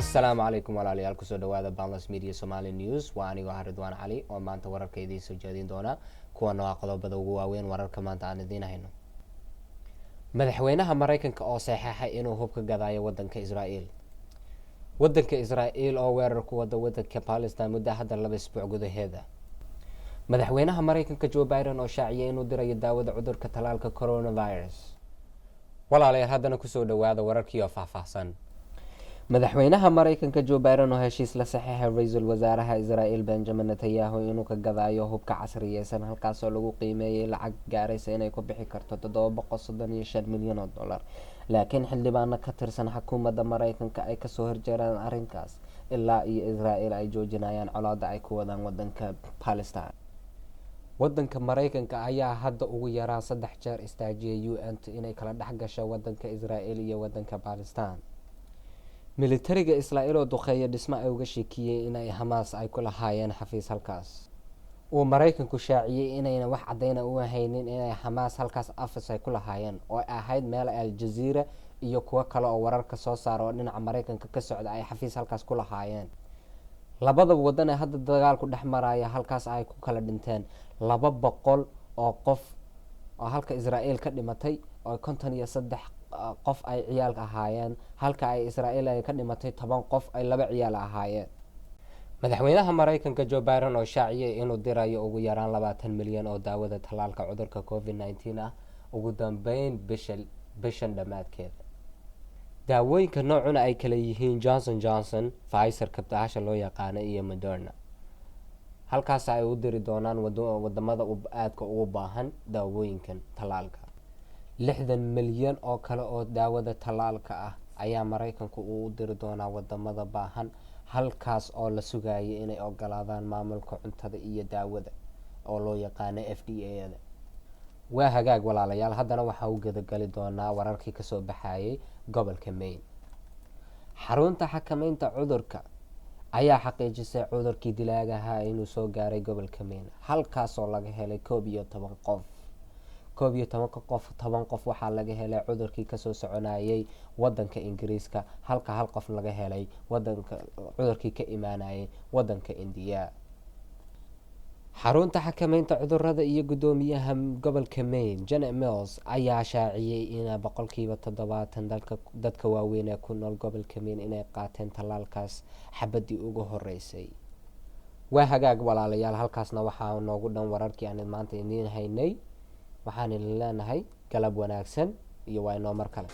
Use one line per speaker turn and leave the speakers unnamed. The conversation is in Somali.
السلام عليكم walaalayaal kusoo dhawaada Balance Media Somali News waa aniga Ridwaan Cali oo maanta wararka idin soo jeedin doona kuwana waa qodobada ugu waaweyn wararka maanta aan idin hayno. Madaxweynaha Mareykanka oo saxeexay inuu hubka gadayo wadanka Israa'iil. Wadanka Israa'iil oo weerar ku wada wadanka Palestine muddo hadda 2 isbuuc gudaheeda. Madaxweynaha Mareykanka Joe Biden oo shaaciyay inuu dirayo daawada cudurka talaalka coronavirus. Walaalayaal haddana kusoo dhawaada wararkii oo faahfaahsan. madaxweynaha Mareykanka Joe Biden oo heshiis la saxeexay ra'iisul wasaaraha Israa'iil Benjamin Netanyahu inuu ka gadayo hubka casriyeysan halkaas oo lagu qiimeeyay lacag gaaraysa inay ku bixi karto $735 milyan laakiin xildhibaano ka tirsan xukuumadda Mareykanka ay kasoo horjeedaan arrinkaas ilaa iyo Israa'iil ay joojinayaan colaadda ay ku wadaan wadanka Palestine. wadanka Mareykanka ayaa hadda ugu yaraan 3 jeer istaajiyay UN inay kala dhaxgasho wadanka Israa'iil iyo wadanka Palestine. militariga Israa'iil oo duqeeya dhismo ay uga sheekiyay inay Hamas ay ku lahaayeen xafiis halkaas oo Mareykanku shaaciyay inayna wax cadeyna u haynin inay Hamas halkaas afis ay ku lahaayeen oo ahayd meel Al Jazeera iyo kuwa kale oo wararka soo saaro dhinaca Mareykanka ka socda ay xafiis halkaas ku lahaayeen. labada wadan ee hadda dagaalku dhexmaraya halkaas ay ku kala dhinteen 200 oo qof oo halka Israa'iil ka dhimatay oo 53 qof ay ciyaal ahaayeen halka ay Israa'iil ay ka dhimatay 10 qof ay 2 ciyaal ahaayeen. madaxweynaha Mareykanka Joe Biden oo shaaciyay inuu dirayo ugu yaraan 20 milyan oo daawada talaalka cudurka COVID-19 ah ugu dambeyn bishan dhamaadkeeda. daawooyinka noocuna ay kala yihiin Johnson, Pfizer kabtaasha loo yaqaan iyo Moderna. halkaas ay u diri doonaan wadamada aadka ugu baahan daawooyinkan talaalka. 60 milyan oo kale oo daawada talaalka ah ayaa Mareykanku u diri doonaa wadamada baahan halkaas oo la sugayay inay ogolaadaan maamulka cuntada iyo daawada oo loo yaqaan FDA-da. waa hagaag walaalayaal haddana waxa uu gadagali doonaa wararkii ka soo baxayay gobolka Maine. xarunta xakameynta cudurka ayaa xaqiijisay cudurkii dilaaga ahaa inuu soo gaaray gobolka Maine halkaas oo laga helay 11 qof. 10 qof waxaa laga helay cudurkii kasoo soconayay wadanka Ingiriiska halka hal qof laga helay wadanka cudurkii ka imaanayay wadanka India. xarunta xakameynta cudurrada iyo gudoomiyaha gobolka Maine Janet Mills ayaa shaaciyay in 70% dadka waaweyn ee ku nool gobolka Maine inay qaateen talaalkaas xabadii ugu horeysay. waa hagaag walaalayaal halkaasna waxaa noogu dhan wararkii aan maanta idin haynay. waxaan leenahay galab wanaagsan iyo waa inoo mar kale.